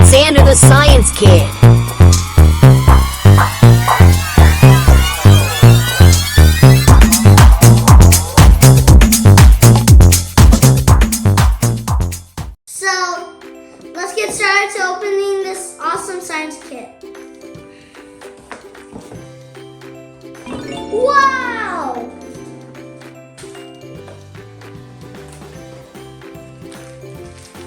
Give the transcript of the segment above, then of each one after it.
Zander the Science Kid. So, let's get started to opening this awesome science kit. Wow!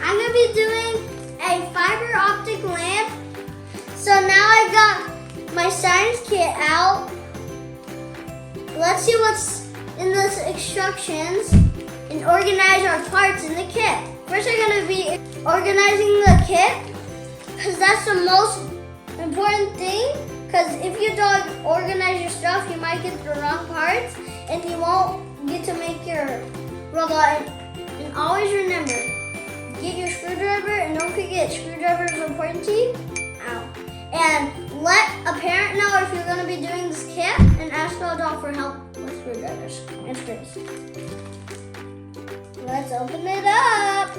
I'm going to be doing a fiber optic lamp. So now I got my science kit out. Let's see what's in the instructions and organize our parts in the kit. First, I'm going to be organizing the kit because that's the most important thing. Because if you don't organize your stuff, you might get the wrong parts and you won't get to make your robot. And always remember, get your screwdriver and don't forget, screwdrivers are important to you. Ow. And let a parent know if you're going to be doing this kit and ask the adult for help with screwdrivers and screws. Let's open it up.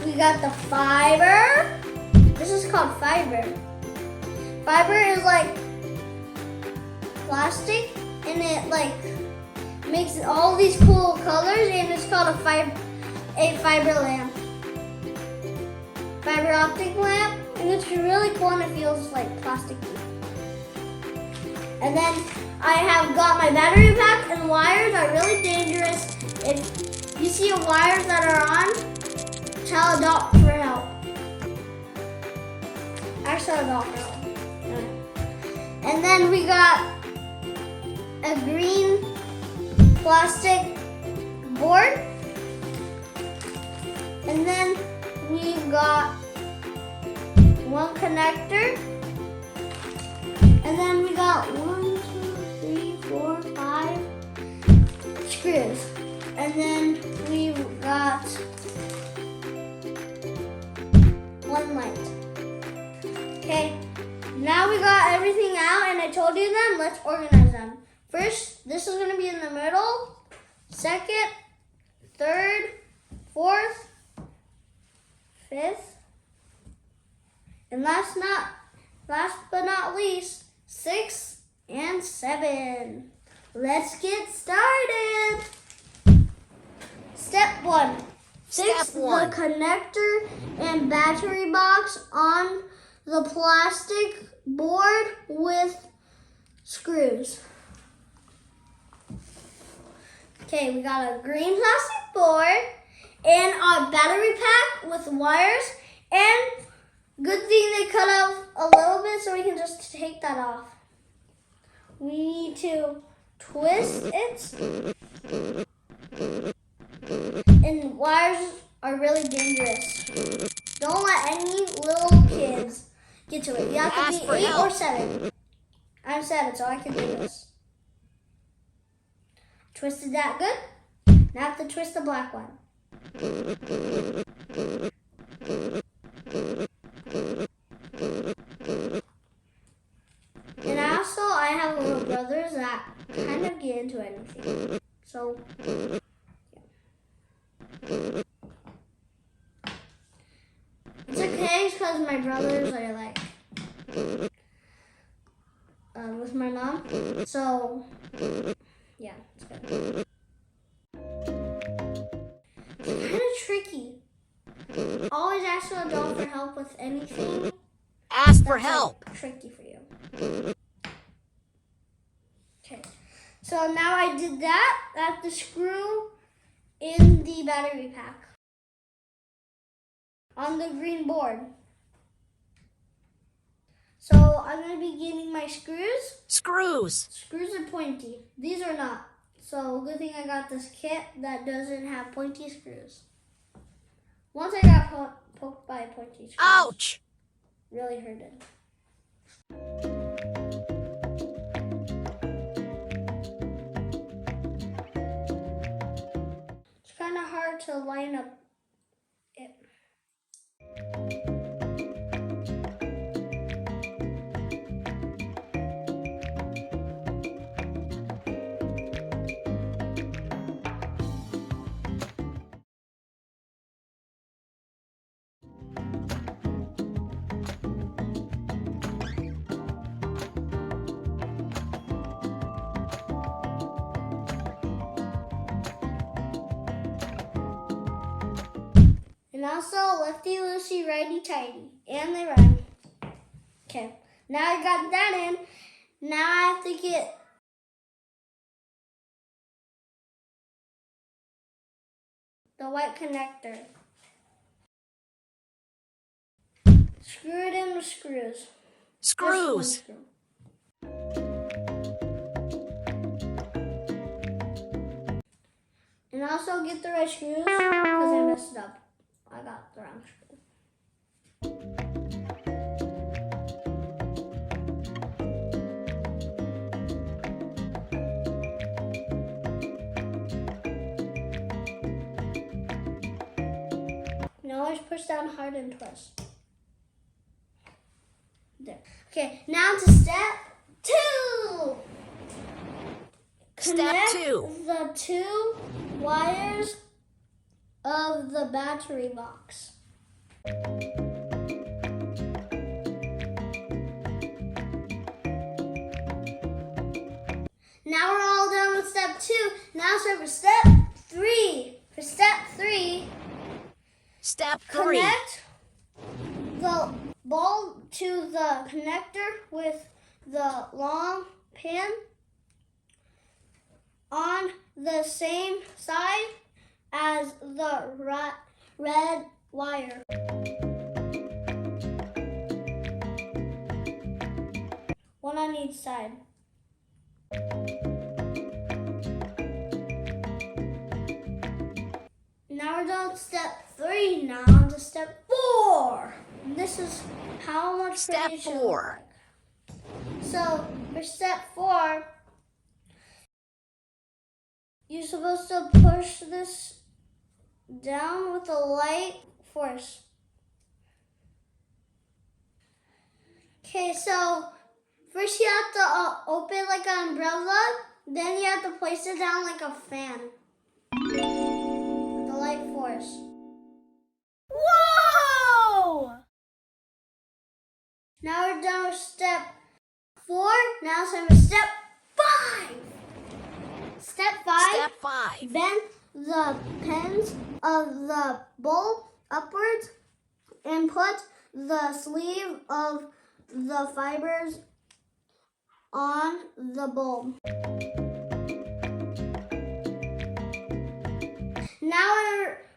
We got the fiber. This is called fiber. Fiber is like plastic and it like makes all these cool colors and it's called a fiber lamp. Fiber optic lamp, and it's really cool and it feels like plasticky. And then I have got my battery pack, and wires are really dangerous. If you see wires that are on, tell adult for help. Ask the adult for help. And then we got a green plastic board. And then we've got one connector. And then we got 1, 2, 3, 4, 5 screws. And then we've got one light. Okay, now we got everything out and I told you them, let's organize them. First, this is going to be in the middle. Second, third, fourth, fifth, and last but not least, 6 and 7. Let's get started. Step 1. Fix the connector and battery box on the plastic board with screws. Okay, we got a green plastic board and our battery pack with wires, and good thing they cut off a little bit so we can just take that off. We need to twist it, and wires are really dangerous. Don't let any little kids get to it. You have to be 8 or 7. I'm 7, so I can do this. Twisted that good. Now I have to twist the black one. And also, I have little brothers that kind of get into anything. So, yeah. It's okay because my brothers are like with my mom. So, yeah, it's good. It's kind of tricky. Always ask your adult for help with anything. Ask for help. Tricky for you. Okay, so now I did that. I have to screw in the battery pack on the green board. So I'm going to be getting my screws. Screws. Screws are pointy. These are not. So good thing I got this kit that doesn't have pointy screws. Once I got poked by a pointy screw. Ouch! Really hurted. It's kind of hard to line up it. also lefty loosey, righty tighty. And they rhyme. Okay, now I got that in. Now I have to get the white connector. Screw it in with screws. Screws. Screw. And also get the right screws because I messed it up. I got the wrong screw. Now always push down hard and twist. There. Okay, now to step 2. Step 2. The 2 wires of the battery box. Now we're all done with step 2. Now start for step 3. For step 3, Step 3. connect the bulb to the connector with the long pin on the same side as the red wire. One on each side. Now we're done with step 3. Now on to step 4. And this is how much Step pretty it should 4. look like. So for step 4, you're supposed to push this down with a light force. Okay, so first you have to open like an umbrella, then you have to place it down like a fan. With the light force. Whoa! Now we're done with step 4. Now it's time for step 5. Step 5. Step 5. Bend the pins of the bulb upwards and put the sleeve of the fibers on the bulb. Now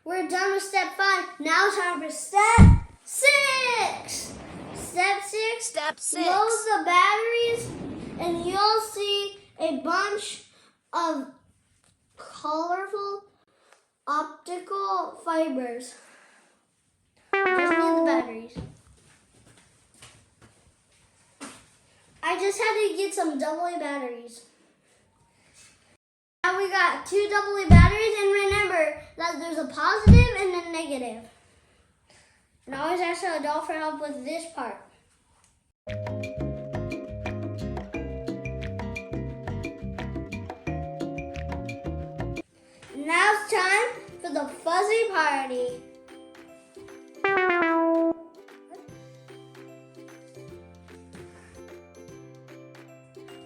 we're done with step 5. Now it's time for step 6. Step 6. Step 6. Load the batteries and you'll see a bunch of colorful optical fibers. Just need the batteries. I just had to get some AA batteries. Now we got 2 AA batteries, and remember that there's a positive and a negative. And always ask an adult for help with this part. Now it's time for the fuzzy party.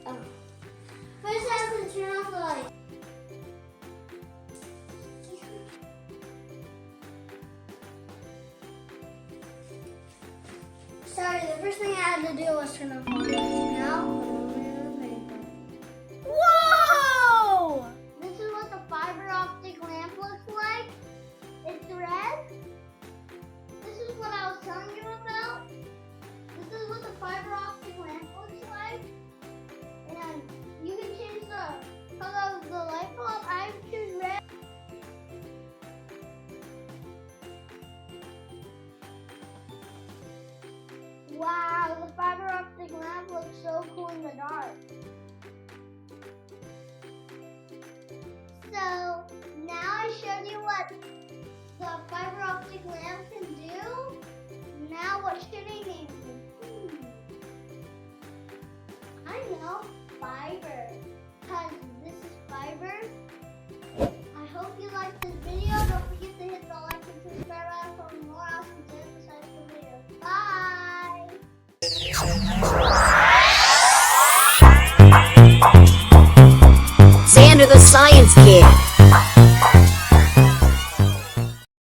Oh. First I have to turn off the light. Sorry, the first thing I had to do was turn off the light. Now, Whoa! this is what the fiber optic lamp looks like. It's red. This is what I was telling you about. This is what the fiber optic lamp looks like. And you can change the color of the light bulb. I choose red. Wow, the fiber optic lamp looks so cool in the dark. So now I showed you what the fiber optic lamp can do. Now what should I name it? I know, fiber. Because